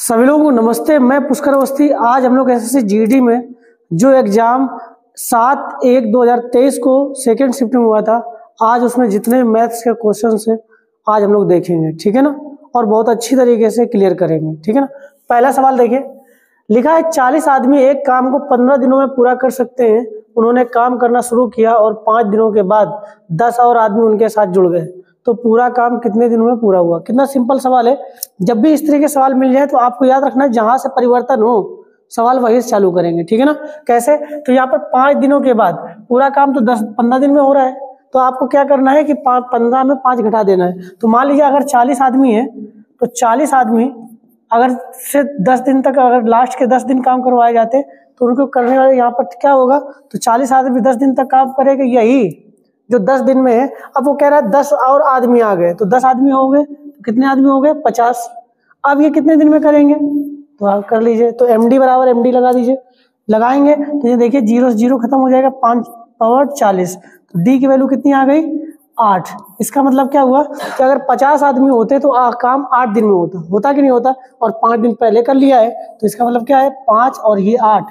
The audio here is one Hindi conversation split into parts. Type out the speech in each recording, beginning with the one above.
सभी लोगों को नमस्ते। मैं पुष्कर अवस्थी। आज हम लोग एसएससी जीडी में जो एग्जाम 7/1/2023 को सेकेंड शिफ्ट में हुआ था, आज उसमें जितने मैथ्स के क्वेश्चंस हैं आज हम लोग देखेंगे, ठीक है ना, और बहुत अच्छी तरीके से क्लियर करेंगे, ठीक है ना। पहला सवाल देखिए, लिखा है 40 आदमी एक काम को 15 दिनों में पूरा कर सकते हैं। उन्होंने काम करना शुरू किया और 5 दिनों के बाद 10 और आदमी उनके साथ जुड़ गए, तो पूरा काम कितने दिनों में पूरा हुआ। कितना सिंपल सवाल है। जब भी इस तरह के सवाल मिल जाए तो आपको याद रखना है जहां से परिवर्तन हो सवाल वही से चालू करेंगे, ठीक है ना। कैसे, तो यहाँ पर 5 दिनों के बाद पूरा काम तो 15 दिन में हो रहा है, तो आपको क्या करना है कि 15 में 5 घटा देना है। तो मान लीजिए अगर 40 आदमी है तो 40 आदमी अगर से 10 दिन तक, अगर लास्ट के 10 दिन काम करवाए जाते तो उनको करने वाले यहाँ पर क्या होगा, तो 40 आदमी 10 दिन तक काम करेंगे, यही जो 10 दिन में है। अब वो कह रहा है 10 और आदमी आ गए, तो 10 आदमी हो गए, तो कितने आदमी हो गए, 50। अब ये कितने दिन में करेंगे, तो आप कर लीजिए। तो MD बराबर MD लगा दीजिए। लगाएंगे तो ये देखिए 0 से 0 खत्म हो जाएगा, 5 पावर 40, तो D की वैल्यू कितनी आ गई, 8। इसका मतलब क्या हुआ कि अगर 50 आदमी होते तो काम 8 दिन में होता कि नहीं होता, और 5 दिन पहले कर लिया है, तो इसका मतलब क्या है, 5 और ये 8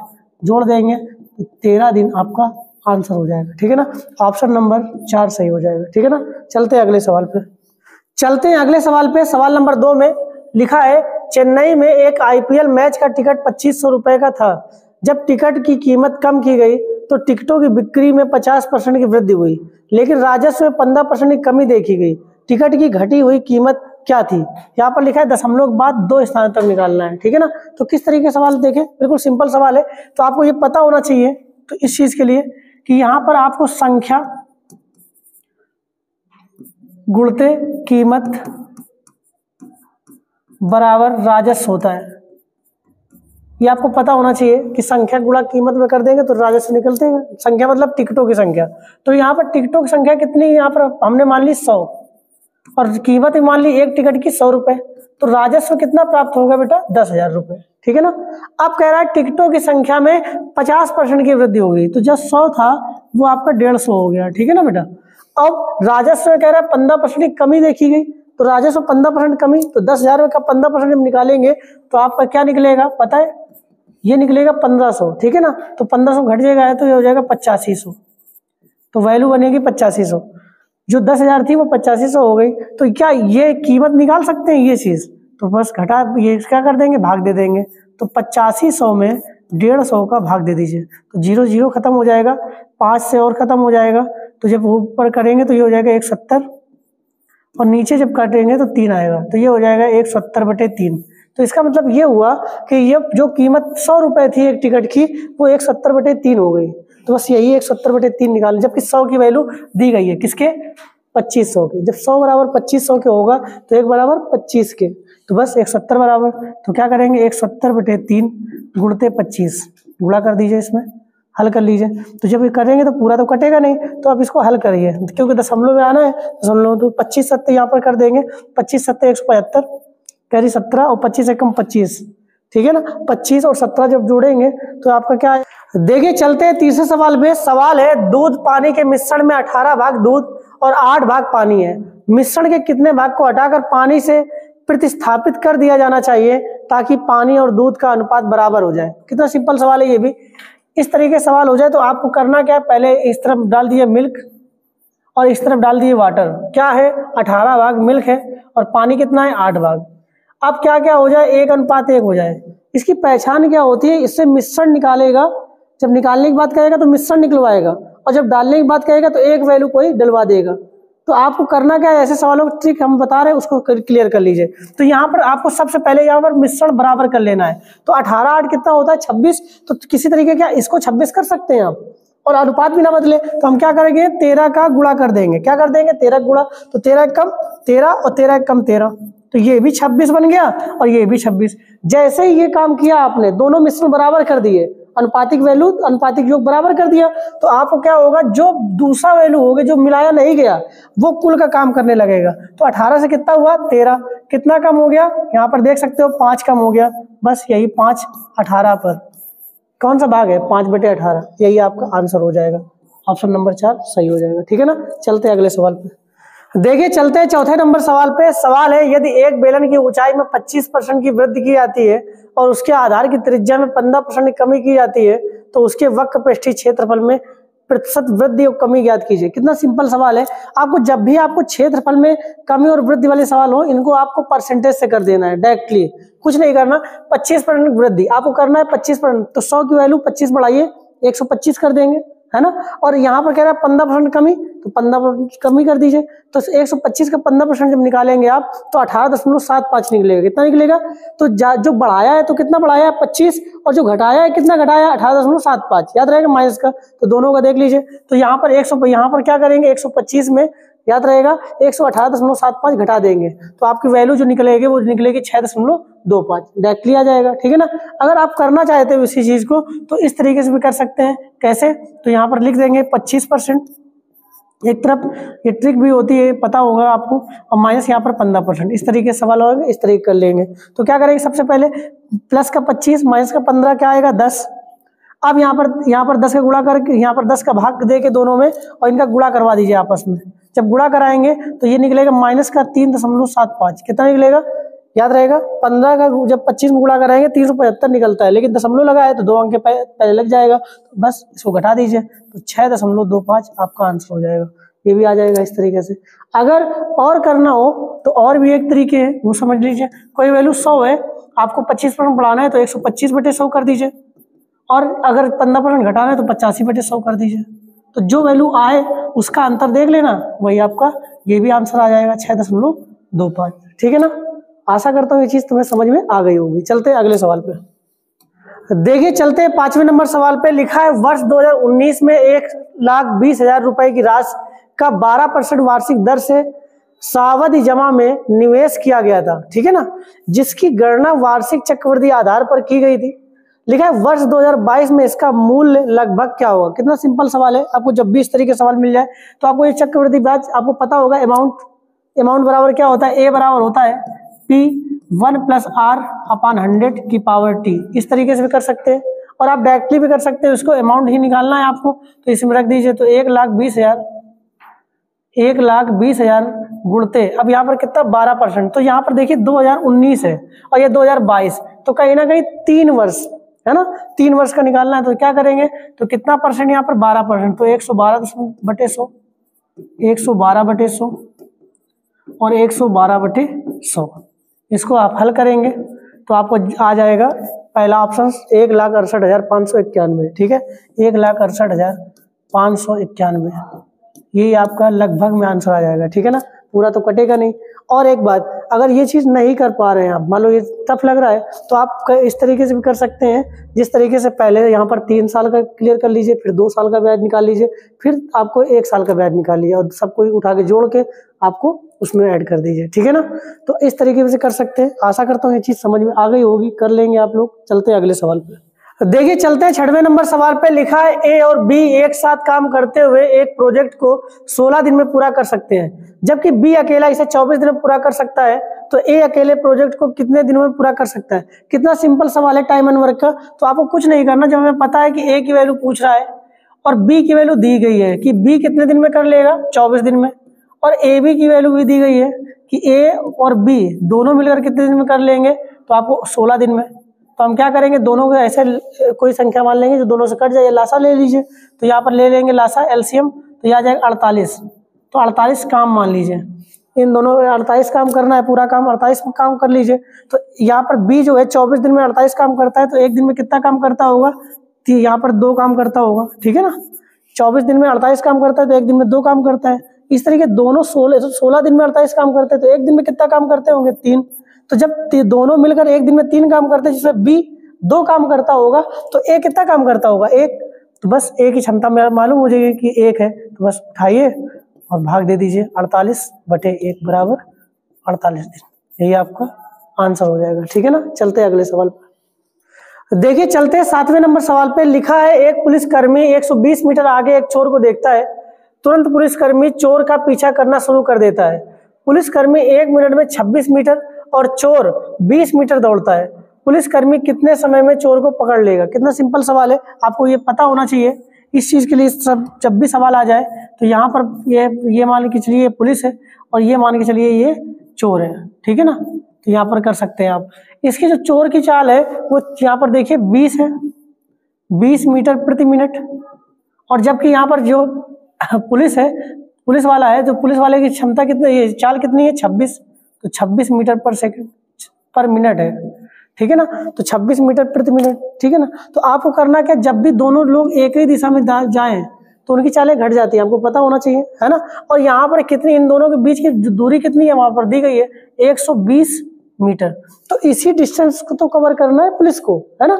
जोड़ देंगे तो 13 दिन आपका आंसर हो जाएगा, ठीक है ना। ऑप्शन नंबर 4 सही हो जाएगा, ठीक है ना। चलते हैं अगले सवाल पे। सवाल नंबर 2 में लिखा है, चेन्नई में एक IPL मैच का टिकट 2500 रुपए का था। जब टिकट की कीमत कम की गई तो टिकटों की बिक्री में 50% की वृद्धि हुई, लेकिन राजस्व में 15% की कमी देखी गई। टिकट की घटी हुई कीमत क्या थी। यहाँ पर लिखा है दशमलव के बाद 2 स्थान तक निकालना है, ठीक है ना। तो किस तरीके का सवाल देखें, बिल्कुल सिंपल सवाल है। तो आपको ये पता होना चाहिए तो इस चीज के लिए कि यहाँ पर आपको संख्या गुणते कीमत बराबर राजस्व होता है। ये आपको पता होना चाहिए कि संख्या गुणा कीमत में कर देंगे तो राजस्व निकलते हैं। संख्या मतलब टिकटों की संख्या, तो यहाँ पर टिकटों की संख्या कितनी, यहाँ पर हमने मान ली 100 और कीमत मान ली एक टिकट की 100 रुपए, तो राजस्व कितना प्राप्त होगा बेटा, 10,000 रुपए, ठीक है ना। अब कह रहा है टिकटों की संख्या में 50% की वृद्धि हो गई, तो जो 100 था वो आपका 150 हो गया, ठीक है ना बेटा। अब राजस्व में कह रहा है 15% की कमी देखी गई, तो राजस्व 15% कमी, तो 10,000 का 15% हम निकालेंगे तो आपका क्या निकलेगा पता है, ये निकलेगा 1500, ठीक है ना। तो 1500 घट जाएगा तो ये हो जाएगा 8500, तो वैल्यू बनेगी 8500। जो 10,000 थी वो 8500 हो गई। तो क्या ये कीमत निकाल सकते हैं ये चीज, तो बस घटा, ये क्या कर देंगे, भाग दे देंगे। तो 8500 में 150 का भाग दे दीजिए, तो 0 0 खत्म हो जाएगा, 5 से और खत्म हो जाएगा, तो जब ऊपर करेंगे तो ये हो जाएगा 170, और नीचे जब काटेंगे तो 3 आएगा, तो ये हो जाएगा 170/3। तो इसका मतलब ये हुआ कि ये जो कीमत 100 रुपए थी एक टिकट की, वो 170/3 हो गई। तो बस यही 170/3 निकालें, जबकि 100 की वैल्यू दी गई है किसके, 2500 के। जब 100 बराबर 2500 के होगा तो 1 बराबर 25 के, तो बस 170 बराबर, तो क्या करेंगे 170/3 गुणते 25, गुणा कर दीजिए, इसमें हल कर लीजिए। तो जब ये करेंगे तो पूरा तो कटेगा नहीं, तो अब इसको हल करिए, क्योंकि दशमलव में आना है, दशमलव तो 25 7 यहाँ पर कर देंगे, 25 7 175, कैरी 17 और 25 एकम 25, ठीक है ना। 25 और 17 जब जोड़ेंगे तो आपका क्या है, देखिए चलते हैं तीसरे सवाल में। सवाल है, दूध पानी के मिश्रण में 18 भाग दूध और 8 भाग पानी है। मिश्रण के कितने भाग को हटाकर पानी से प्रतिस्थापित कर दिया जाना चाहिए ताकि पानी और दूध का अनुपात बराबर हो जाए। कितना सिंपल सवाल है ये भी। इस तरीके से सवाल हो जाए तो आपको करना क्या है, पहले इस तरफ डाल दिए मिल्क और इस तरफ डाल दिए वाटर। क्या है, 18 भाग मिल्क है और पानी कितना है, 8 भाग। अब क्या क्या हो जाए, 1:1 हो जाए। इसकी पहचान क्या होती है, इससे मिश्रण निकालेगा, जब निकालने की बात कहेगा तो मिश्रण निकलवाएगा, और जब डालने की बात कहेगा तो एक वैल्यू कोई डलवा देगा। तो आपको करना क्या है, ऐसे सवालों की ट्रिक हम बता रहे हैं उसको क्लियर कर लीजिए। तो यहाँ पर आपको सबसे पहले यहाँ पर मिश्रण बराबर कर लेना है। तो 18 8 कितना होता है, 26। तो किसी तरीके क्या इसको 26 कर सकते हैं आप, और अनुपात भी ना बदले, तो हम क्या करेंगे, 13 का गुणा कर देंगे। क्या कर देंगे, 13 गुणा, तो 13 कम 13 और 13 कम 13, तो ये भी 26 बन गया और ये भी 26। जैसे ही ये काम किया आपने, दोनों मिश्रण बराबर कर दिए, अनुपातिक वैल्यू अनुपातिक योग बराबर कर दिया, तो आपको क्या होगा, जो दूसरा वैल्यू होगा जो मिलाया नहीं गया वो कुल का काम करने लगेगा। तो 18 से कितना हुआ, 13, कितना कम हो गया, यहाँ पर देख सकते हो 5 कम हो गया। बस यही 5 18 पर कौन सा भाग है, 5/18, यही आपका आंसर हो जाएगा। ऑप्शन नंबर 4 सही हो जाएगा, ठीक है ना। चलते हैं अगले सवाल पे। देखिए चलते हैं चौथे नंबर सवाल पे। सवाल है, यदि एक बेलन की ऊंचाई में 25% की वृद्धि की जाती है और उसके आधार की त्रिज्या में 15% की कमी की जाती है तो उसके वक्र पृष्ठीय क्षेत्रफल में प्रतिशत वृद्धि और कमी ज्ञात कीजिए। कितना सिंपल सवाल है। आपको जब भी आपको क्षेत्रफल में कमी और वृद्धि वाले सवाल हो, इनको आपको परसेंटेज से कर देना है डायरेक्टली, कुछ नहीं करना। 25% वृद्धि आपको करना है 25%, तो 100 की वैल्यू 25 बढ़ाइए 125 कर देंगे, है ना। और यहाँ पर कह रहा है 15% कमी, तो 15% कमी कर दीजिए। तो 125 का 15% जब निकालेंगे आप तो 18.75 निकलेगा। कितना निकलेगा? तो जो बढ़ाया है तो कितना बढ़ाया है 25, और जो घटाया है कितना घटाया है 18.75, याद रहेगा माइनस का। तो दोनों का देख लीजिए। तो यहाँ पर 100, यहाँ पर क्या करेंगे 125 में याद रहेगा 118.75 घटा देंगे तो आपकी वैल्यू जो निकलेगी वो निकलेगी 6.25, डायरेक्टली आ जाएगा, ठीक है ना। अगर आप करना चाहते हो इसी चीज को तो इस तरीके से भी कर सकते हैं। कैसे? तो यहाँ पर लिख देंगे 25%, एक तरफ ये ट्रिक भी होती है पता होगा आपको, और माइनस यहाँ पर 15%। इस तरीके से सवाल होगा, इस तरीके कर लेंगे। तो क्या करेंगे सबसे पहले प्लस का 25 माइनस का 15 क्या आएगा 10। अब यहाँ पर 10 का गुणा करके यहाँ पर 10 का भाग दे के दोनों में और इनका गुणा करवा दीजिए आपस में। जब गुणा कराएंगे तो ये निकलेगा माइनस का 3.75। कितना निकलेगा याद रहेगा? 15 का जब 25 में गुणा कराएंगे 375 निकलता है, लेकिन दशमलव लगा है तो 2 अंक के पहले लग जाएगा, तो बस इसको घटा दीजिए तो 6.25 आपका आंसर हो जाएगा। ये भी आ जाएगा इस तरीके से। अगर और करना हो तो और भी एक तरीके है, वो समझ लीजिए। कोई वैल्यू 100 है, आपको 25% बढ़ाना है तो 125/100 कर दीजिए, और अगर 15% घटाना है तो 85/100 कर दीजिए। तो जो वैल्यू आए उसका अंतर देख लेना, वही आपका ये भी आंसर आ जाएगा 6.25, ठीक है ना। आशा करता हूँ ये चीज तुम्हें समझ में आ गई होगी। चलते हैं अगले सवाल पे। देखिए चलते हैं 5वें नंबर सवाल पे। लिखा है वर्ष 2019 में 1,20,000 रुपए की राशि का 12% वार्षिक दर से सावधि जमा में निवेश किया गया था, ठीक है ना, जिसकी गणना वार्षिक चक्रवृद्धि आधार पर की गई थी। लिखा है वर्ष 2022 में इसका मूल्य लगभग क्या होगा। कितना सिंपल सवाल है। आपको जब भी इस तरीके सवाल मिल जाए तो आपको ये चक्रवृद्धि ब्याज आपको पता होगा। अमाउंट बराबर क्या होता है? ए बराबर होता है P1 + R/100 की पावर T। इस तरीके से भी कर सकते हैं, और आप डायरेक्टली भी कर सकते हैं। उसको अमाउंट ही निकालना है आपको, तो इसमें रख दीजिए। तो 1,20,000 गुणते, अब यहाँ पर कितना 12%, तो यहाँ पर देखिए 2019 है और ये 2022, तो कहीं ना कहीं 3 वर्ष है ना, 3 वर्ष का निकालना है। तो क्या करेंगे? तो कितना परसेंट यहाँ पर 12%, तो 112/100, 112/100 और 112/100। इसको आप हल करेंगे तो आपको आ जाएगा पहला ऑप्शन 1,68,591, ठीक है, 1,68,591, ये आपका लगभग में आंसर आ जाएगा, ठीक है ना, पूरा तो कटेगा नहीं। और एक बात, अगर ये चीज नहीं कर पा रहे हैं आप, मान लो ये टफ लग रहा है, तो आप इस तरीके से भी कर सकते हैं, जिस तरीके से पहले यहाँ पर 3 साल का क्लियर कर लीजिए, फिर 2 साल का ब्याज निकाल लीजिए, फिर आपको 1 साल का ब्याज निकाल लीजिए, और सबको उठा के जोड़ के आपको उसमें ऐड कर दीजिए, ठीक है ना। तो इस तरीके से कर सकते हैं। आशा करता हूँ ये चीज समझ में आ गई होगी, कर लेंगे आप लोग। चलते हैं अगले सवाल पे। देखिए चलते हैं 6वें नंबर सवाल पे। लिखा है ए और बी एक साथ काम करते हुए एक प्रोजेक्ट को 16 दिन में पूरा कर सकते हैं, जबकि बी अकेला इसे 24 दिन में पूरा कर सकता है, तो ए अकेले प्रोजेक्ट को कितने दिनों में पूरा कर सकता है। कितना सिंपल सवाल है टाइम एंड वर्क का। तो आपको कुछ नहीं करना, जब हमें पता है कि ए की वैल्यू पूछ रहा है और बी की वैल्यू दी गई है कि बी कितने दिन में कर लेगा 24 दिन में, और ए बी की वैल्यू भी दी गई है कि ए और बी दोनों मिलकर कितने दिन में कर लेंगे, तो आपको 16 दिन में। तो हम क्या करेंगे, दोनों को ऐसे कोई संख्या मान लेंगे जो दोनों से कट जाए, लासा ले लीजिए। तो यहाँ पर ले लेंगे लासा एलसीएम, तो यह आ जाएगा 48। तो 48 काम मान लीजिए, इन दोनों 48 काम करना है, पूरा काम 48 में काम कर लीजिए। तो यहाँ पर बी जो है 24 दिन में 48 काम करता है, तो एक दिन में कितना काम करता होगा, यहाँ पर 2 काम करता होगा, ठीक है ना। 24 दिन में 48 काम करता है तो एक दिन में 2 काम करता है। इस तरीके दोनों 16 दिन में 48 काम करते हैं, तो एक दिन में कितना काम करते होंगे 3। तो जब दोनों मिलकर एक दिन में 3 काम करते हैं, जिसमें बी 2 काम करता होगा, तो ए कितना काम करता होगा 1। तो बस ए की क्षमता मालूम हो जाएगी कि 1 है, तो बस उठाइए और भाग दे दीजिए, 48/1 बराबर 48 दिन। यही आपका आंसर हो जाएगा, ठीक है ना। चलते हैं अगले सवाल पर। देखिए चलते हैं 7वें नंबर सवाल पे। लिखा है एक पुलिसकर्मी 120 मीटर आगे एक चोर को देखता है, तुरंत पुलिसकर्मी चोर का पीछा करना शुरू कर देता है। पुलिसकर्मी 1 मिनट में 26 मीटर और चोर 20 मीटर दौड़ता है। पुलिसकर्मी कितने समय में चोर को पकड़ लेगा। कितना सिंपल सवाल है, आपको ये पता होना चाहिए। इस चीज के लिए सब जब भी सवाल आ जाए तो यहाँ पर ये मान के चलिए ये पुलिस है और ये मान के चलिए ये चोर है, ठीक है ना। तो यहाँ पर कर सकते हैं आप। इसकी जो चोर की चाल है वो यहाँ पर देखिए 20 है, 20 मीटर प्रति मिनट। और जबकि यहाँ पर जो पुलिस है, पुलिस वाला है, जो पुलिस वाले की क्षमता कितनी, ये चाल कितनी है 26, तो 26 मीटर पर सेकंड पर मिनट है, ठीक है ना। तो 26 मीटर प्रति मिनट, ठीक है ना। तो आपको करना क्या, जब भी दोनों लोग एक ही दिशा में जाएं तो उनकी चालें घट जाती है, आपको पता होना चाहिए, है ना। और यहाँ पर कितनी, इन दोनों के बीच की दूरी कितनी है वहां पर दी गई है 120 मीटर। तो इसी डिस्टेंस को तो कवर करना है पुलिस को, है ना।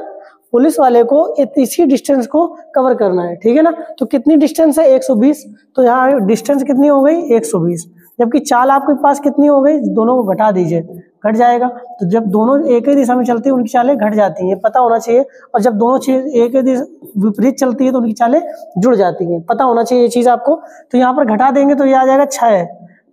पुलिस वाले को इसी डिस्टेंस को कवर करना है, ठीक है ना। तो कितनी डिस्टेंस है 120, तो यहाँ डिस्टेंस कितनी हो गई 120। जबकि चाल आपके पास कितनी हो गई, दोनों को घटा दीजिए, घट जाएगा। तो जब दोनों एक ही दिशा में चलती है उनकी चालें घट जाती हैं, पता होना चाहिए। और जब दोनों चीज एक ही विपरीत चलती है तो उनकी चालें जुड़ जाती हैं, पता होना चाहिए ये चीज आपको। तो यहाँ पर घटा देंगे तो ये आ जाएगा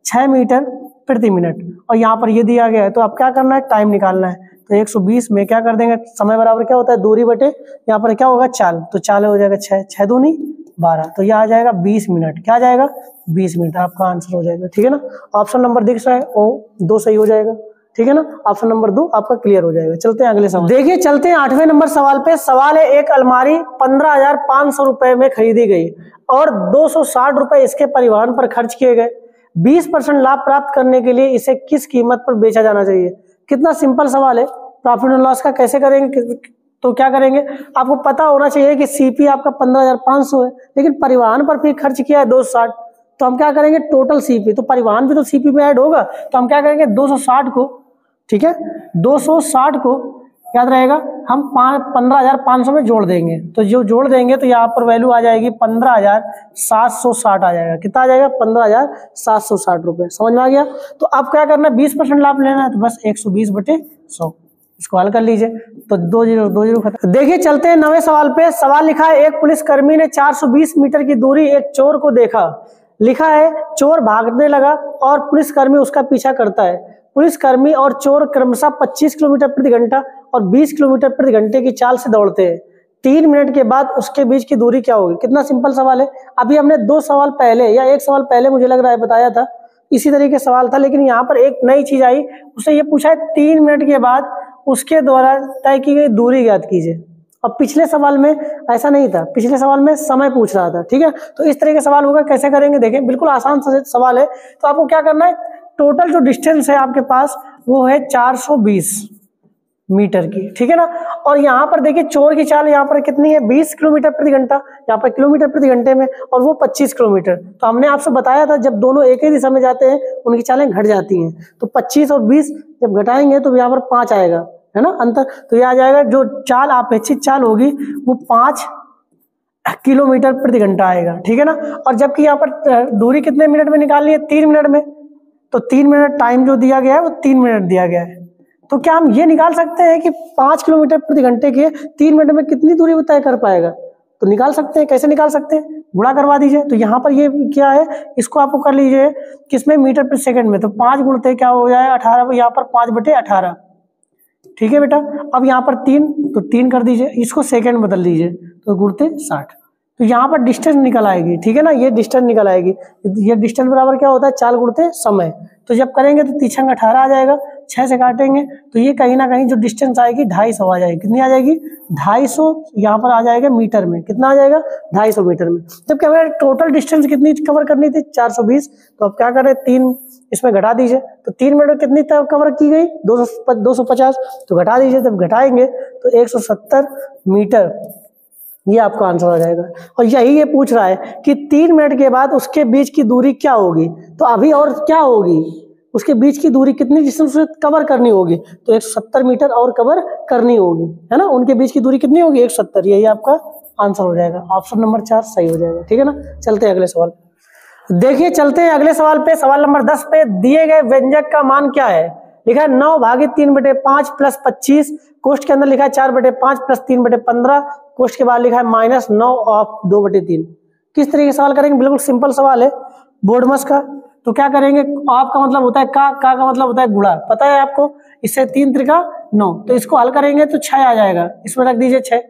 6 मीटर प्रति मिनट। और यहाँ पर ये दिया गया है, तो आप क्या करना है, टाइम निकालना है। तो 120 में क्या कर देंगे, समय बराबर क्या होता है दूरी बटे यहाँ पर क्या होगा चाल, तो चाल हो जाएगा 6 दूनी 12, तो यह आ जाएगा 20 मिनट। क्या आ जाएगा 20 मिनट, आपका आंसर हो जाएगा, ठीक है ना। ऑप्शन नंबर दिख रहा है ओ 2 सही हो जाएगा, ठीक है ना। ऑप्शन नंबर 2 आपका क्लियर हो जाएगा। चलते हैं अगले सवाल। देखिए चलते हैं 8वें नंबर सवाल पे। सवाल है, एक अलमारी 15,500 रुपए में खरीदी गई और 260 रुपए इसके परिवहन पर खर्च किए गए। 20% लाभ प्राप्त करने के लिए इसे किस कीमत पर बेचा जाना चाहिए। कितना सिंपल सवाल है। प्रॉफिट एंड लॉस का कैसे करेंगे, तो क्या करेंगे, आपको पता होना चाहिए कि सीपी आपका 15,500 है, लेकिन परिवहन पर फिर खर्च किया है 260। तो हम क्या करेंगे, टोटल सीपी, तो परिवहन भी तो सीपी में ऐड होगा, तो हम क्या करेंगे 260 को, ठीक है, 260 को याद रहेगा हम 15,500 में जोड़ देंगे। तो जो जोड़ देंगे तो यहाँ पर वैल्यू आ जाएगी 15,760 आ जाएगा। कितना आ जाएगा 15,760 रुपए। समझ में आ गया। तो अब क्या करना है, 20% लाभ लेना है, तो बस 120/100 इसको हल कर लीजिए। तो 2 खत्म। देखिए चलते हैं 9वें सवाल पे। सवाल लिखा है, एक पुलिसकर्मी ने 420 मीटर की दूरी एक चोर को देखा। लिखा है, चोर भागने लगा और पुलिसकर्मी उसका पीछा करता है। पुलिसकर्मी और चोर क्रमशः 25 किलोमीटर प्रति घंटा और 20 किलोमीटर प्रति घंटे की चाल से दौड़ते हैं। 3 मिनट के बाद उसके बीच की दूरी क्या होगी। कितना सिंपल सवाल है। अभी हमने 2 सवाल पहले या 1 सवाल पहले मुझे लग रहा है बताया था, इसी तरीके सवाल था, लेकिन यहाँ पर एक नई चीज आई। उसने ये पूछा है 3 मिनट के बाद उसके द्वारा तय की गई दूरी ज्ञात कीजिए। और पिछले सवाल में ऐसा नहीं था, पिछले सवाल में समय पूछ रहा था, ठीक है। तो इस तरह के सवाल होगा, कैसे करेंगे देखें, बिल्कुल आसान सवाल है। तो आपको क्या करना है, टोटल जो डिस्टेंस है आपके पास वो है 420 मीटर की, ठीक है ना। और यहाँ पर देखिए चोर की चाल यहाँ पर कितनी है 20 किलोमीटर प्रति घंटा, यहाँ पर किलोमीटर प्रति घंटे में, और वो 25 किलोमीटर। तो हमने आपसे बताया था जब दोनों एक ही दिशा में जाते हैं उनकी चालें घट जाती हैं। तो 25 और 20 जब घटाएंगे तो यहाँ पर 5 आएगा, है ना अंतर। तो ये आ जाएगा, जो चाल अपेक्षित चाल होगी वो 5 किलोमीटर प्रति घंटा आएगा, ठीक है ना। और जबकि यहाँ पर दूरी कितने मिनट में निकालनी है, 3 मिनट में। तो 3 मिनट टाइम जो दिया गया है वो 3 मिनट दिया गया है। तो क्या हम ये निकाल सकते हैं कि 5 किलोमीटर प्रति घंटे के 3 मिनट में कितनी दूरी वो तय कर पाएगा। तो निकाल सकते हैं। कैसे निकाल सकते हैं, गुणा करवा दीजिए। तो यहाँ पर ये क्या है, इसको आपको कर लीजिए किसमें, मीटर प्रति सेकंड में। तो 5 गुणते क्या हो जाए 18, यहाँ पर 5/18, ठीक है बेटा। अब यहाँ पर 3, तो 3 कर दीजिए, इसको सेकंड बदल लीजिए, तो गुणते 60। तो यहाँ पर डिस्टेंस निकल आएगी, ठीक है ना, ये डिस्टेंस निकल आएगी। ये डिस्टेंस बराबर क्या होता है, चाल गुणते समय। तो जब करेंगे तो 3 18 आ जाएगा, 6 से काटेंगे तो ये कहीं ना कहीं जो डिस्टेंस आएगी 250 आ जाएगी। कितनी आ जाएगी 250, यहाँ पर आ जाएगा मीटर में। कितना आ जाएगा 250 मीटर में। जब क्या हमें टोटल डिस्टेंस कितनी कवर करनी थी 420, तो अब क्या करें 3 इसमें घटा दीजिए। तो 3 मिनट में कितनी कवर की गई 250, तो घटा दीजिए। जब घटाएंगे तो 170 मीटर, ये आपका आंसर हो जाएगा। और यही ये पूछ रहा है कि 3 मिनट के बाद उसके बीच की दूरी क्या होगी। तो अभी और क्या होगी, उसके बीच की दूरी कितनी डिस्टेंस कवर करनी होगी, तो 170 मीटर और कवर करनी होगी, है ना। उनके बीच की दूरी कितनी होगी 170, यही आपका आंसर हो जाएगा। ऑप्शन नंबर 4 सही हो जाएगा, ठीक है ना। चलते हैं अगले सवाल। देखिए चलते हैं अगले सवाल पे। सवाल नंबर 10 पे दिए गए व्यंजक का मान क्या है। लिखा है 9/3/5 प्लस 25, कोष्ठ के अंदर लिखा है 4/5 प्लस 3/15, कोष्ठ के बाद लिखा है -9 ऑफ 2/3। किस तरीके से सवाल करेंगे, बिल्कुल सिंपल सवाल है, बोर्डमस का। तो क्या करेंगे, ऑफ का मतलब होता है का मतलब होता है गुणा, पता है आपको। इससे 3 त्रिका 9, तो इसको हल करेंगे तो 6 आ जाएगा, इसमें रख दीजिए 6।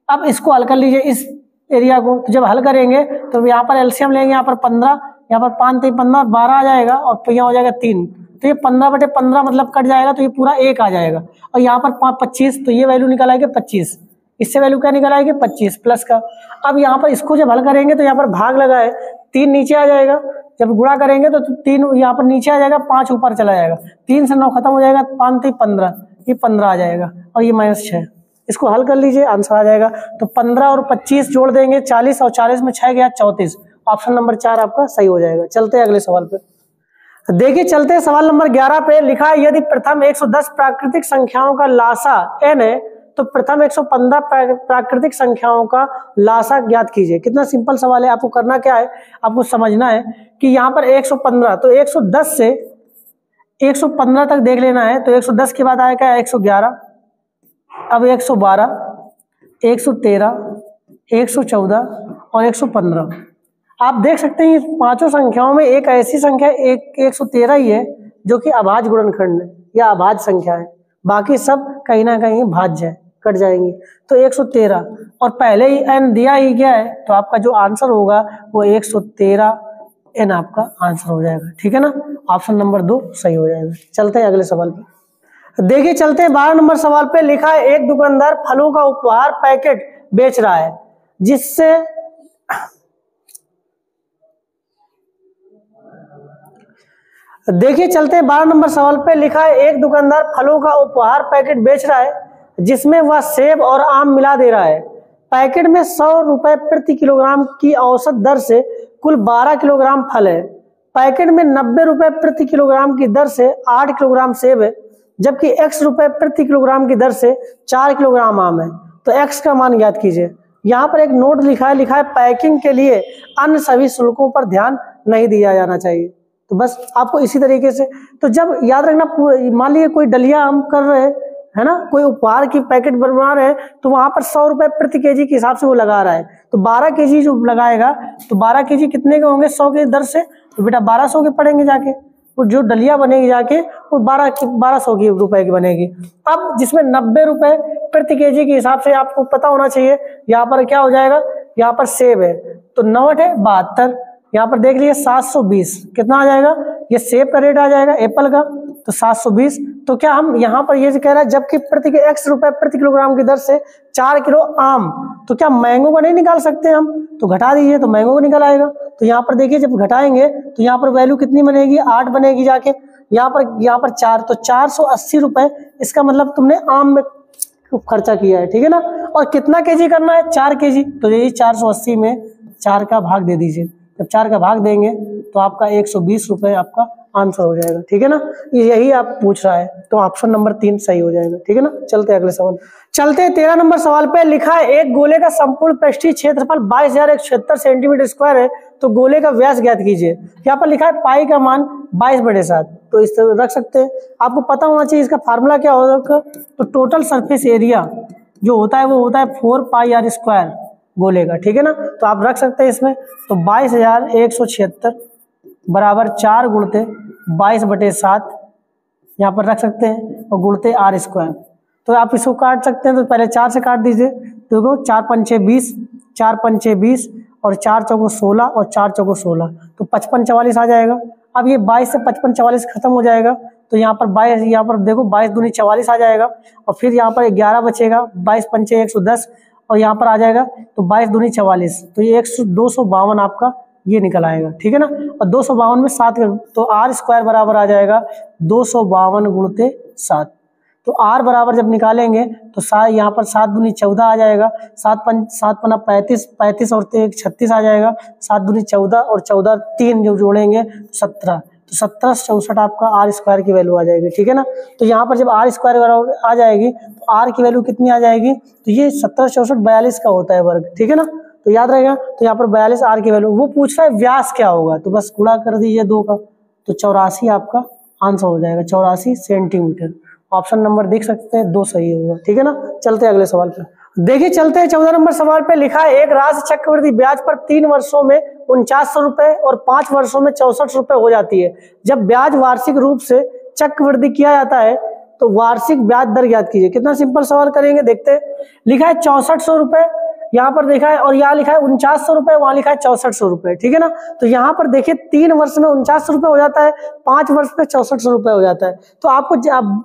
अब इसको हल कर लीजिए, इस एरिया को। तो जब हल करेंगे तो यहाँ पर एलसीएम लेंगे, यहाँ पर 15, यहाँ पर 5 3 15 12 आ जाएगा और यहाँ हो जाएगा 3। तो ये 15/15 मतलब कट जाएगा, तो ये पूरा 1 आ जाएगा। और यहाँ पर 25, तो ये वैल्यू निकल आएगी 25, इससे वैल्यू क्या निकल आएगी 25 प्लस का। अब यहाँ पर इसको जब हल करेंगे तो यहाँ पर भाग लगा है, 3 नीचे आ जाएगा, जब गुणा करेंगे तो 3 यहाँ पर नीचे आ जाएगा, 5 ऊपर चला जाएगा, 3 से 9 खत्म हो जाएगा, 5 3 15, ये 15 आ जाएगा और ये -6। इसको हल कर लीजिए, आंसर आ जाएगा। तो 15 और 25 जोड़ देंगे 40, और 40 में 6 गया 34। ऑप्शन नंबर 4 आपका सही हो जाएगा। चलते हैं अगले सवाल पे। देखिए चलते हैं सवाल नंबर 11 पे। लिखा है यदि प्रथम 110 प्राकृतिक संख्याओं का लासा n है तो प्रथम 115 प्राकृतिक संख्याओं का लासा ज्ञात कीजिए। कितना सिंपल सवाल है। आपको करना क्या है, आपको समझना है कि यहाँ पर 115, तो 110 से 115 तक देख लेना है। तो 110 के बाद आएगा 111, अब 112, 113, 114 और 115। आप देख सकते हैं ये पांचों संख्याओं में एक ऐसी संख्या 113 ही है जो कि अभाज्य गुणनखंड है या अभाज्य संख्या है, बाकी सब कहीं ना कहीं भाज्य है, कट जाएंगी। तो 113 और पहले ही n दिया ही गया है, तो आपका जो आंसर होगा वो 113 n आपका आंसर हो जाएगा। ठीक है ना, ऑप्शन नंबर 2 सही हो जाएगा। चलते हैं अगले सवाल पे। देखिए चलते हैं 12 नंबर सवाल पे। लिखा है एक दुकानदार फलों का उपहार पैकेट बेच रहा है जिससे देखिए चलते हैं 12 नंबर सवाल पे। लिखा है एक दुकानदार फलों का उपहार पैकेट बेच रहा है जिसमें वह सेब और आम मिला दे रहा है। पैकेट में 100 रुपए प्रति किलोग्राम की औसत दर से कुल 12 किलोग्राम फल है। पैकेट में 90 रुपए प्रति किलोग्राम की दर से 8 किलोग्राम सेब है, जबकि x रुपए प्रति किलोग्राम की दर से 4 किलोग्राम आम है। तो x का मान ज्ञात कीजिए। यहाँ पर एक नोट लिखा है पैकिंग के लिए अन्य सभी शुल्कों पर ध्यान नहीं दिया जाना चाहिए। तो बस आपको इसी तरीके से, तो जब याद रखना, मान लीजिए कोई डलिया हम कर रहे हैं, है ना, कोई उपहार की पैकेट बनवा रहे हैं, तो वहां पर 100 रुपए प्रति केजी के हिसाब से वो लगा रहा है। तो 12 केजी जो लगाएगा, तो 12 केजी कितने के होंगे 100 के दर से, तो बेटा 1200 के पड़ेंगे जाके। वो जो डलिया बनेगी जाके वो 1200 की रुपए की बनेगी। अब जिसमें 90 रुपए प्रति केजी के हिसाब से आपको पता होना चाहिए, यहाँ पर क्या हो जाएगा, यहाँ पर सेब है तो 9 है 72, यहाँ पर देख लीजिए 720 कितना आ जाएगा, ये सेब का रेट आ जाएगा एप्पल का, तो 720। तो क्या हम यहाँ पर ये कह रहा है जबकि प्रति x रुपए प्रति किलोग्राम की दर से 4 किलो आम, तो क्या मैंगो का नहीं निकाल सकते हम, तो घटा दीजिए तो मैंगो को निकल आएगा। तो यहाँ पर देखिए जब घटाएंगे तो यहाँ पर वैल्यू कितनी बनेगी 8 बनेगी जाके, यहाँ पर 4, तो 480 रुपए, इसका मतलब तुमने आम में खर्चा किया है। ठीक है ना, और कितना केजी करना है 4 केजी, तो यही 480 में 4 का भाग दे दीजिए। जब 4 का भाग देंगे तो आपका 120 रुपए आपका आंसर हो जाएगा। ठीक है ना, यही आप पूछ रहा है, तो ऑप्शन नंबर 3 सही हो जाएगा। ठीक है ना, चलते हैं अगले सवाल। चलते हैं 13 नंबर सवाल पे। लिखा है एक गोले का संपूर्ण पृष्ठीय क्षेत्रफल 22,176 सेंटीमीटर स्क्वायर है, तो गोले का व्यास ज्ञात कीजिए। यहाँ पर लिखा है पाई का मान 22/7, तो इस तरह रख सकते हैं। आपको पता होना चाहिए इसका फार्मूला क्या होगा, तो टोटल सरफेस एरिया जो होता है वो होता है 4πr² गोले का। ठीक है ना, तो आप रख सकते हैं इसमें, तो 22,176 बराबर 4 गुणते 22/7 यहाँ पर रख सकते हैं, और गुणते r²। तो आप इसको काट सकते हैं, तो पहले 4 से काट दीजिए, तो देखो 4 पंचे 20, 4 पंचे 20 और 4 चौको 16 और 4 चौको 16, तो 55 44 आ जाएगा। अब ये 22 से 55 44 खत्म हो जाएगा, तो यहाँ पर 22, यहाँ पर देखो 22 दूनी 44 आ जाएगा, और फिर यहाँ पर 11 बचेगा, 22 पंचे 110 और यहाँ पर आ जाएगा, तो 22 दूनी 44, तो ये 252 आपका ये निकल आएगा। ठीक है ना, और 252 में 7, तो r² बराबर आ जाएगा 252 गुणते 7। तो r बराबर जब निकालेंगे तो यहाँ पर 7 दूनी 14 आ जाएगा, 7 पन्ना 35, 35 और 1 36 आ जाएगा, 7 दूनी 14 और 14 3 जो जोड़ेंगे तो 17, तो 1764 आपका r² की वैल्यू आ जाएगी। ठीक है ना, तो यहाँ पर जब r² बराबर आ जाएगी तो r की वैल्यू कितनी आ जाएगी, तो ये 1764 42 का होता है वर्ग। ठीक है ना, तो याद रहेगा, तो यहाँ पर 42 r की वैल्यू। वो पूछ रहा है व्यास क्या होगा, तो बस गुणा कर दीजिए 2 का, तो 84 आपका आंसर हो जाएगा, 84 सेंटीमीटर। ऑप्शन नंबर देख सकते हैं 2 सही होगा। ठीक है ना, चलते हैं अगले सवाल पे। देखिए चलते हैं 14 नंबर सवाल पे। लिखा है एक राशि चक्रवृद्धि ब्याज पर 3 वर्षों में 4900 रुपए और 5 वर्षों में 64 रुपए हो जाती है। जब ब्याज वार्षिक रूप से चक्रवृद्धि किया जाता है तो वार्षिक ब्याज दर ज्ञात कीजिए। कितना सिंपल सवाल करेंगे, देखते हैं। लिखा है 6400 रुपए यहाँ पर देखा है, और यहाँ लिखा है 4900 रुपए, वहां लिखा है 6400 रुपए, ठीक है ना। तो यहाँ पर देखिए 3 वर्ष में 4900 रुपए हो जाता है, 5 वर्ष में 6400 रुपए हो जाता है। तो आपको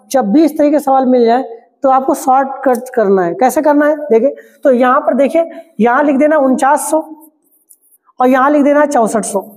जब भी इस तरीके सवाल मिल जाए तो आपको शॉर्ट कट करना है। कैसे करना है देखिए, तो यहाँ पर देखिए, यहाँ लिख देना 4900 और यहाँ लिख देना 6400।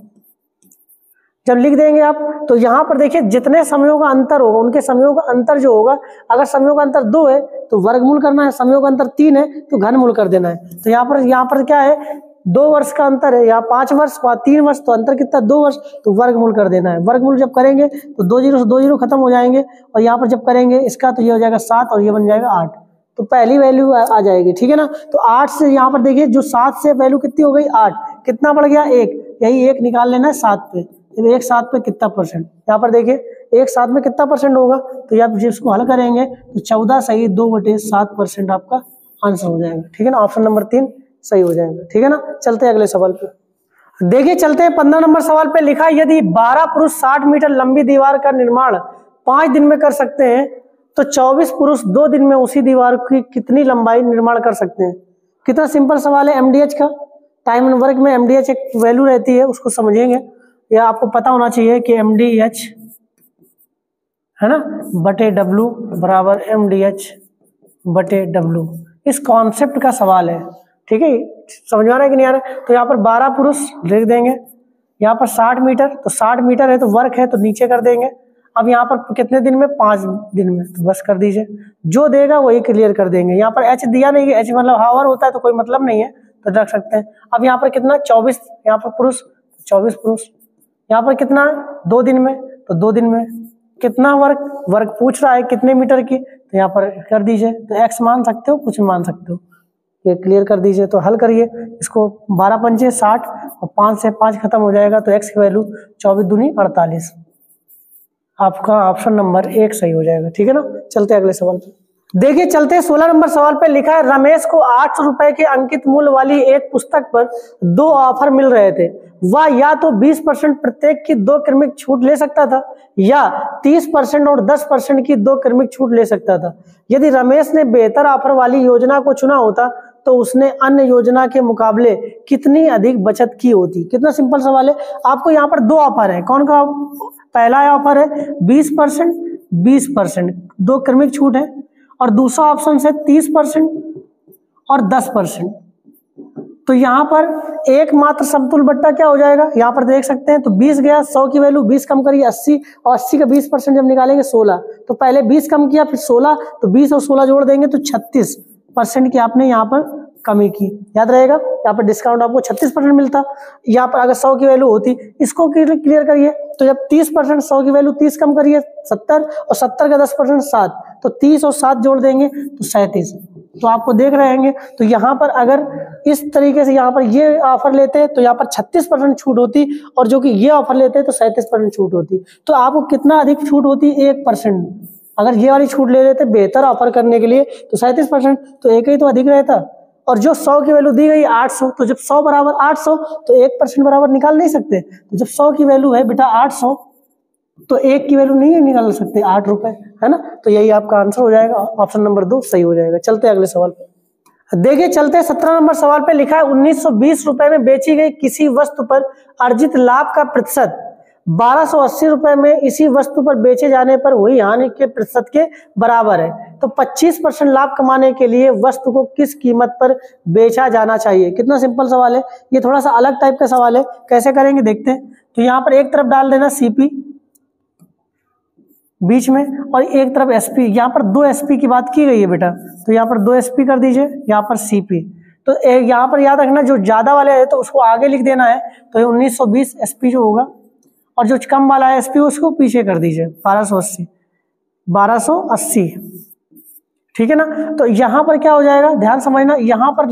जब लिख देंगे आप तो यहाँ पर देखिए जितने समयों का अंतर होगा, उनके समयों का अंतर जो होगा, अगर समयों का अंतर 2 है तो वर्गमूल करना है, समयों का अंतर 3 है तो घनमूल कर देना है। तो यहाँ पर क्या है, 2 वर्ष का अंतर है, यहाँ 5 वर्ष, वहाँ 3 वर्ष, तो अंतर कितना 2 वर्ष, तो वर्गमूल कर देना है। वर्गमूल जब करेंगे तो 2 जीरो से 2 जीरो खत्म हो जाएंगे, और यहाँ पर जब करेंगे इसका तो ये हो जाएगा 7 और ये बन जाएगा 8, तो पहली वैल्यू आ जाएगी, ठीक है ना। तो 8 से यहाँ पर देखिए जो 7 से वैल्यू कितनी हो गई 8, कितना बढ़ गया 1, यही 1 निकाल लेना है 7 पे। तो 1 7 पे कितना परसेंट, यहाँ पर देखिए 1 7 में कितना परसेंट होगा, तो आप जिसको हल करेंगे तो 14 सही 2/7% आपका आंसर हो जाएगा, ठीक है ना। ऑप्शन नंबर 3 सही हो जाएगा, ठीक है ना। चलते हैं अगले सवाल पे। देखिए चलते हैं 15 नंबर सवाल पे। लिखा है यदि 12 पुरुष 60 मीटर लंबी दीवार का निर्माण 5 दिन में कर सकते हैं तो 24 पुरुष 2 दिन में उसी दीवार की कितनी लंबाई निर्माण कर सकते हैं। कितना सिंपल सवाल है। एमडीएच का, टाइम एंड वर्क में एमडीएच एक वैल्यू रहती है, उसको समझेंगे। या आपको पता होना चाहिए कि एमडीएच है ना बटे डब्लू बराबर एमडीएच बटे डब्लू, इस कॉन्सेप्ट का सवाल है, ठीक है। समझ में आ रहा है कि नहीं आ रहा है। तो यहाँ पर 12 पुरुष लिख देंगे, यहाँ पर 60 मीटर, तो 60 मीटर है तो वर्क है तो नीचे कर देंगे। अब यहाँ पर कितने दिन में, 5 दिन में, तो बस कर दीजिए, जो देगा वही क्लियर कर देंगे। यहाँ पर एच दिया नहीं है, एच मतलब हावर होता है तो कोई मतलब नहीं है, तो रख सकते हैं। अब यहाँ पर कितना 24, यहाँ पर पुरुष 24 पुरुष, यहाँ पर कितना 2 दिन में, तो 2 दिन में कितना वर्क पूछ रहा है कितने मीटर की, तो यहाँ पर कर दीजिए। तो एक्स मान सकते हो, कुछ मान सकते हो, ये क्लियर कर दीजिए। तो हल करिए इसको, 12 पंचे 60 और 5 से 5 खत्म हो जाएगा, तो एक्स की वैल्यू 24 दूनी 48, आपका ऑप्शन नंबर 1 सही हो जाएगा, ठीक है ना। चलते हैं अगले सवाल पे। देखिए चलते हैं 16 नंबर सवाल पे। लिखा है रमेश को 800 रुपए के अंकित मूल्य वाली एक पुस्तक पर 2 ऑफर मिल रहे थे, वह या तो 20% प्रत्येक की 2 क्रमिक छूट ले सकता था या 30% और 10% की 2 क्रमिक छूट ले सकता था। यदि रमेश ने बेहतर ऑफर वाली योजना को चुना होता तो उसने अन्य योजना के मुकाबले कितनी अधिक बचत की होती। कितना सिंपल सवाल है। आपको यहाँ पर 2 ऑफर है, कौन का पहला ऑफर है 20% 2 क्रमिक छूट है, और दूसरा ऑप्शन है 30% और 10%। तो यहाँ पर एकमात्र समतुल बट्टा क्या हो जाएगा, यहाँ पर देख सकते हैं। तो 20 गया, 100 की वैल्यू 20 कम करिए 80, और 80 का 20% जब निकालेंगे 16, तो पहले 20 कम किया फिर 16, तो 20 और 16 जोड़ देंगे तो 36% की आपने यहाँ पर कमी की। याद रहेगा, यहाँ पर डिस्काउंट आपको 36% मिलता। यहाँ पर अगर 100 की वैल्यू होती, इसको क्लियर करिए, तो जब 30% 100 की वैल्यू 30 कम करिए 70, और 70 का 10% 7, तो 30 और 7 जोड़ देंगे तो 37। तो आपको देख रहे हैं। तो यहाँ पर अगर इस तरीके से यहाँ पर ये ऑफर लेते हैं तो यहाँ पर 36% छूट होती, और जो कि ये ऑफर लेते हैं तो 37% छूट होती। तो आपको कितना अधिक छूट होती, 1%। अगर ये वाली छूट ले लेते बेहतर ऑफर करने के लिए तो 37%, तो 1 ही तो अधिक रहता। और जो 100 की वैल्यू दी गई 800, तो जब 100 बराबर 800 तो 1% बराबर निकाल नहीं सकते। तो जब 100 की वैल्यू है बेटा 800, तो 1 की वैल्यू नहीं निकाल सकते, 8 रुपए, है ना। तो यही आपका आंसर हो जाएगा, ऑप्शन नंबर 2 सही हो जाएगा। चलते हैं अगले सवाल पे। देखिए चलते हैं 17 नंबर सवाल पे। लिखा है 1920 रुपए में बेची गई किसी वस्तु पर अर्जित लाभ का प्रतिशत 1280 रुपए में इसी वस्तु पर बेचे जाने पर हुई हानि के प्रतिशत के बराबर है। तो 25% लाभ कमाने के लिए वस्तु को किस कीमत पर बेचा जाना चाहिए। कितना सिंपल सवाल है, ये थोड़ा सा अलग टाइप का सवाल है। कैसे करेंगे देखते हैं। तो यहाँ पर एक तरफ डाल देना सीपी बीच में, और एक तरफ एसपी। यहाँ पर 2 एसपी की बात की गई है बेटा, तो यहाँ पर 2 एसपी कर दीजिए, यहाँ पर सीपी। तो यहाँ पर याद रखना जो ज्यादा वाले है तो उसको आगे लिख देना है, तो 1920 एसपी जो होगा, और जो कम वाला है एसपी उसको पीछे कर दीजिए, 1280, ठीक है ना। तो यहाँ पर क्या हो जाएगा, ध्यान समझना, यहाँ पर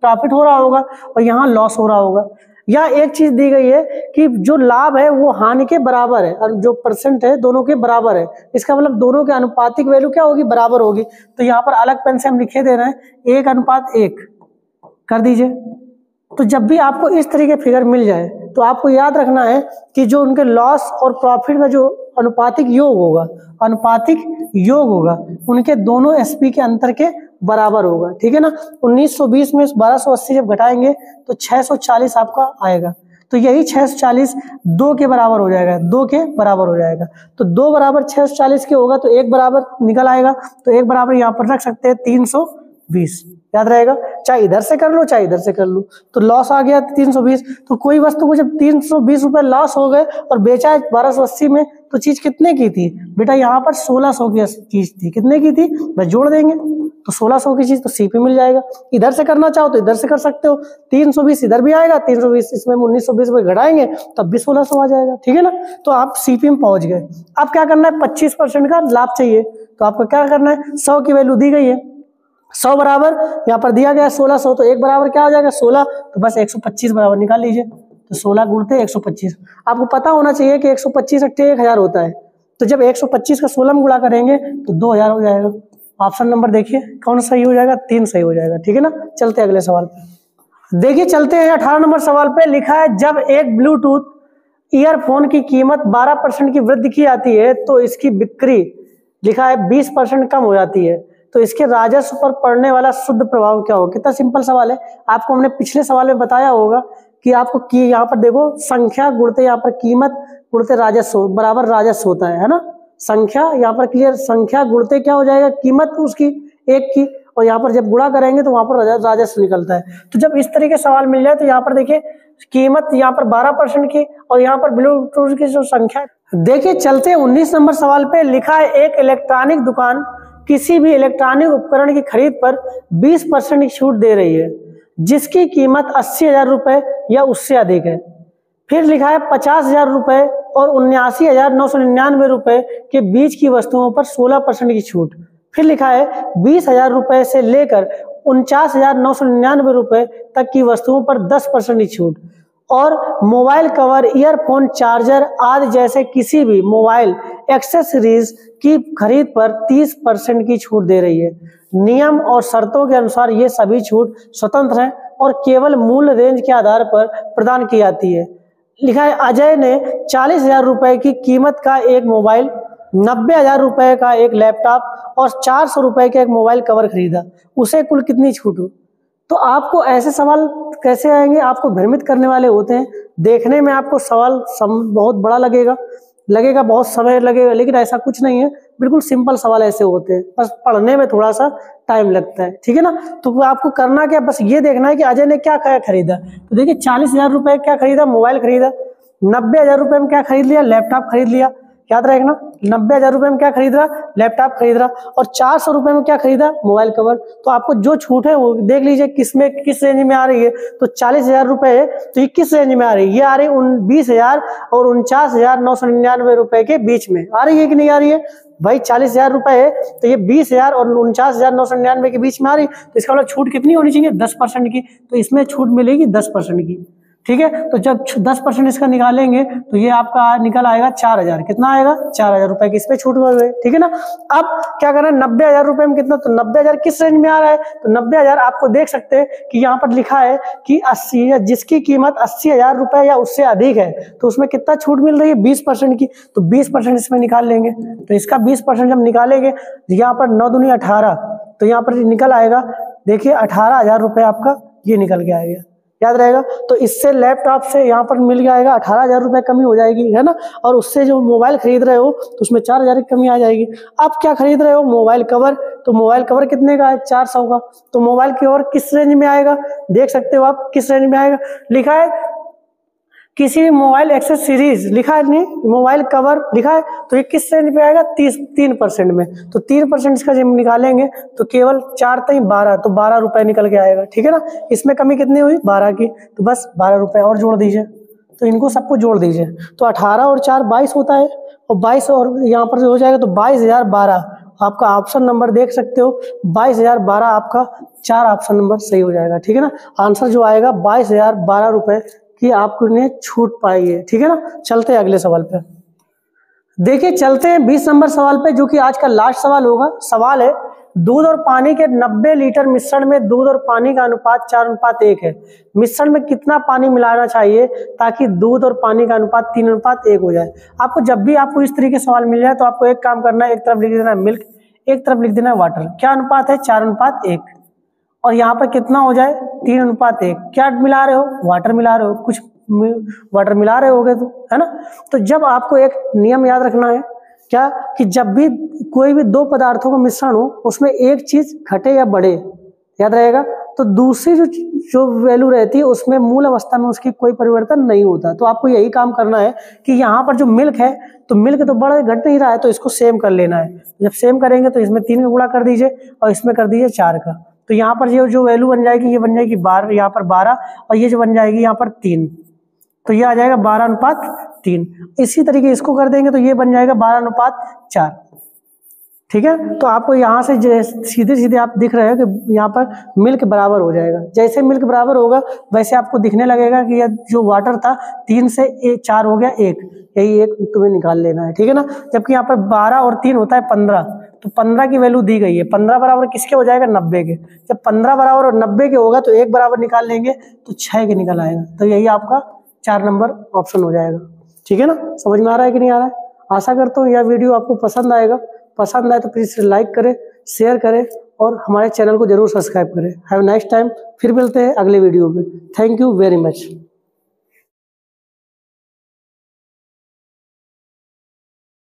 प्रॉफिट हो रहा होगा और यहाँ लॉस हो रहा होगा। या एक चीज दी गई है कि जो लाभ है वो हानि के बराबर है, और जो परसेंट है दोनों के बराबर है। इसका मतलब दोनों के अनुपातिक वैल्यू क्या होगी, बराबर होगी। तो यहाँ पर अलग पेन से हम लिखे दे रहे हैं 1:1 कर दीजिए। तो जब भी आपको इस तरीके फिगर मिल जाए तो आपको याद रखना है कि जो उनके लॉस और प्रॉफिट का जो अनुपातिक योग होगा, उनके दोनों एसपी के अंतर के बराबर होगा। ठीक है ना, 1920 में 1280 जब घटाएंगे तो 640 आपका आएगा। तो यही 640 2 के बराबर हो जाएगा, 2 के बराबर हो जाएगा। तो 2 बराबर 640 के होगा तो 1 बराबर निकल आएगा। तो 1 बराबर यहाँ पर रख सकते हैं 320, याद रहेगा। चाहे इधर से कर लो चाहे इधर से कर लो। तो लॉस आ गया 320। तो कोई वस्तु को जब 320 रुपए लॉस हो गए और बेचा है 1280 में, तो चीज कितने की थी बेटा? यहाँ पर 1600 की चीज थी। कितने की थी? बस जोड़ देंगे तो 1600 की चीज तो सी पे मिल जाएगा। इधर से करना चाहो तो इधर से कर सकते हो। 320 इधर भी आएगा, 320 इसमें 1920 में घटाएंगे तब भी 1600 आ जाएगा। ठीक है ना, तो आप सीपी में पहुंच गए। अब क्या करना है? 25% का लाभ चाहिए, तो आपको क्या करना है? 100 की वैल्यू दी गई है, 100 बराबर यहाँ पर दिया गया 1600, तो 1 बराबर क्या हो जाएगा? 16। तो बस 125 बराबर निकाल लीजिए। तो 16 गुणते 125। आपको पता होना चाहिए कि 125 अट्ठे 1000 होता है। तो जब 125 का 16 में गुणा करेंगे तो 2000 हो जाएगा। ऑप्शन नंबर देखिए कौन सही हो जाएगा? 3 सही हो जाएगा। ठीक है ना, चलते हैं अगले सवाल पे। देखिए चलते हैं 18 नंबर सवाल पे। लिखा है जब एक ब्लूटूथ ईयरफोन की कीमत 12% की वृद्धि की जाती है तो इसकी बिक्री लिखा है 20% कम हो जाती है, तो इसके राजस्व पर पड़ने वाला शुद्ध प्रभाव क्या होगा? कितना सिंपल सवाल है। आपको हमने पिछले सवाल में बताया होगा कि आपको की यहाँ पर देखो संख्या गुणते यहाँ पर कीमत गुणते राजस्व बराबर राजस्व होता है ना। संख्या यहाँ पर क्लियर, संख्या गुणते क्या हो जाएगा? कीमत उसकी एक की, और यहाँ पर जब गुणा करेंगे तो वहां पर राजस्व निकलता है। तो जब इस तरीके सवाल मिल जाए तो यहाँ पर देखिए कीमत यहाँ पर 12% की और यहाँ पर ब्लूटूथ की जो संख्या। देखिए चलते 19 नंबर सवाल पे। लिखा है एक इलेक्ट्रॉनिक दुकान किसी भी इलेक्ट्रॉनिक उपकरण की खरीद पर 20% की छूट दे रही है जिसकी कीमत 80,000 रुपए या उससे अधिक है। फिर लिखा है 50,000 रुपए और 79,999 रुपए के बीच की वस्तुओं पर 16% की छूट। फिर लिखा है 20,000 रुपए से लेकर 49,999 रुपए तक की वस्तुओं पर 10% की छूट, और मोबाइल कवर, ईयरफोन, चार्जर आदि जैसे किसी भी मोबाइल एक्सेसरीज की खरीद पर 30% की छूट दे रही है। नियम और शर्तों के अनुसार ये सभी छूट स्वतंत्र हैं और केवल मूल रेंज के आधार पर प्रदान की जाती है। लिखा है अजय ने 40,000 रुपए की कीमत का एक मोबाइल, 90,000 रुपए का एक लैपटॉप और 400 रुपए का एक मोबाइल कवर खरीदा, उसे कुल कितनी छूट हो? तो आपको ऐसे सवाल कैसे आएंगे? आपको भ्रमित करने वाले होते हैं। देखने में आपको सवाल बहुत बड़ा लगेगा, बहुत समय लगेगा, लेकिन ऐसा कुछ नहीं है। बिल्कुल सिंपल सवाल ऐसे होते हैं, बस पढ़ने में थोड़ा सा टाइम लगता है। ठीक है ना, तो आपको करना क्या? बस ये देखना है कि अजय ने क्या क्या खरीदा। तो देखिए 40,000 रुपए क्या खरीदा? मोबाइल खरीदा। 90,000 रुपए में क्या खरीद लिया? लैपटॉप खरीद लिया। याद रहेगा ना, 90,000 रुपए में क्या खरीद रहा? लैपटॉप खरीद रहा। और 400 रुपए में क्या खरीदा? Mobile cover. तो आपको जो छूट है वो देख लीजिए किसमें किस रेंज में आ रही है। तो 40,000 रुपए है तो ये किस रेंज में आ रही है? ये आ रही है 20,000 और 49,999 रुपए के बीच में आ रही है कि नहीं आ रही है? भाई 40,000 रुपए है तो ये 20,000 और 49,999 के बीच में आ रही, तो इसका मतलब छूट कितनी होनी चाहिए? 10% की। तो इसमें छूट मिलेगी 10% की। ठीक है, तो जब 10% इसका निकालेंगे तो ये आपका निकल आएगा 4,000। कितना आएगा? 4,000 रुपए की इसमें छूट मिल रही है। ठीक है ना, अब क्या करना है? 90,000 रुपए में कितना? तो 90,000 किस रेंज में आ रहा है? तो 90,000 आपको देख सकते हैं कि यहाँ पर लिखा है कि 80, जिसकी कीमत 80,000 रुपए या उससे अधिक है, तो उसमें कितना छूट मिल रही है? 20% की। तो 20% इसमें निकाल लेंगे। तो इसका 20% जब निकालेंगे यहाँ पर 9 दूनी 18, तो यहाँ पर निकल आएगा देखिए 18,000 रुपए आपका ये निकल के आएगा। याद रहेगा। तो इससे लैपटॉप से यहाँ पर मिल जाएगा 18,000 रुपए कमी हो जाएगी, है ना। और उससे जो मोबाइल खरीद रहे हो तो उसमें 4,000 की कमी आ जाएगी। अब क्या खरीद रहे हो? Mobile cover. तो मोबाइल कवर कितने का है? 400 का। तो मोबाइल कवर किस रेंज में आएगा? देख सकते हो आप किस रेंज में आएगा। लिखा है किसी भी मोबाइल एक्सेसरीज, लिखा है नहीं, मोबाइल कवर लिखा है, तो ये किस रेंज पे आएगा? 3% में। तो 3% इसका जब निकालेंगे तो केवल 4 3 12, तो 12 रुपए निकल के आएगा। ठीक है ना, इसमें कमी कितनी हुई? 12 की। तो बस 12 रुपए और जोड़ दीजिए। तो इनको सबको जोड़ दीजिए। तो 18 और 4 22 होता है, और 22 और यहाँ पर हो जाएगा तो 22,012। आपका ऑप्शन नंबर देख सकते हो 22,012 आपका 4 ऑप्शन नंबर सही हो जाएगा। ठीक है ना, आंसर जो आएगा 22,012 रुपए कि आपने छूट पाई है। ठीक है ना, चलते हैं अगले सवाल पे। देखिए चलते हैं 20 नंबर सवाल पे, जो कि आज का लास्ट सवाल होगा। सवाल है दूध और पानी के 90 लीटर मिश्रण में दूध और पानी का अनुपात 4:1 है। मिश्रण में कितना पानी मिलाना चाहिए ताकि दूध और पानी का अनुपात 3:1 हो जाए? आपको जब भी आपको इस तरीके सवाल मिल जाए तो आपको एक काम करना है, एक तरफ लिख देना मिल्क, एक तरफ लिख देना है वाटर। क्या अनुपात है? 4:1। और यहाँ पर कितना हो जाए? 3:1। क्या मिला रहे हो? वाटर मिला रहे हो, कुछ वाटर मिला रहे होगे तो, है ना। तो जब आपको एक नियम याद रखना है क्या, कि जब भी कोई भी दो पदार्थों का मिश्रण हो उसमें एक चीज घटे या बढ़े, याद रहेगा, तो दूसरी जो वैल्यू रहती है उसमें मूल अवस्था में उसकी कोई परिवर्तन नहीं होता। तो आपको यही काम करना है कि यहाँ पर जो मिल्क है, तो मिल्क तो बड़ा घट नहीं रहा है, तो इसको सेम कर लेना है। जब सेम करेंगे तो इसमें 3 का गुणा कर दीजिए और इसमें कर दीजिए 4 का। तो यहाँ पर ये जो वैल्यू बन जाएगी, ये बन जाएगी 12, यहाँ पर 12, और ये जो बन जाएगी यहाँ पर 3, तो ये आ जाएगा 12:3। इसी तरीके इसको कर देंगे तो ये बन जाएगा 12:4। ठीक है। तो आपको यहाँ से सीधे सीधे आप दिख रहे हो कि यहाँ पर मिल्क बराबर हो जाएगा। जैसे मिल्क बराबर होगा वैसे आपको दिखने लगेगा कि यह जो वाटर था 3 से 4 हो गया 1, यही 1 तुम्हें निकाल लेना है। ठीक है ना। जबकि यहाँ पर 12 और 3 होता है 15, तो 15 की वैल्यू दी गई है। 15 बराबर किसके हो जाएगा? 90 के। जब 15 बराबर और 90 के होगा तो 1 बराबर निकाल लेंगे तो 6 के निकल आएगा। तो यही आपका 4 नंबर ऑप्शन हो जाएगा। ठीक है ना। समझ में आ रहा है कि नहीं आ रहा है? आशा करता हूँ यह वीडियो आपको पसंद आएगा। पसंद आए तो प्लीज लाइक करें, शेयर करें और हमारे चैनल को जरूर सब्सक्राइब करें। Have nice time. फिर मिलते हैं अगले वीडियो में। Thank you very much.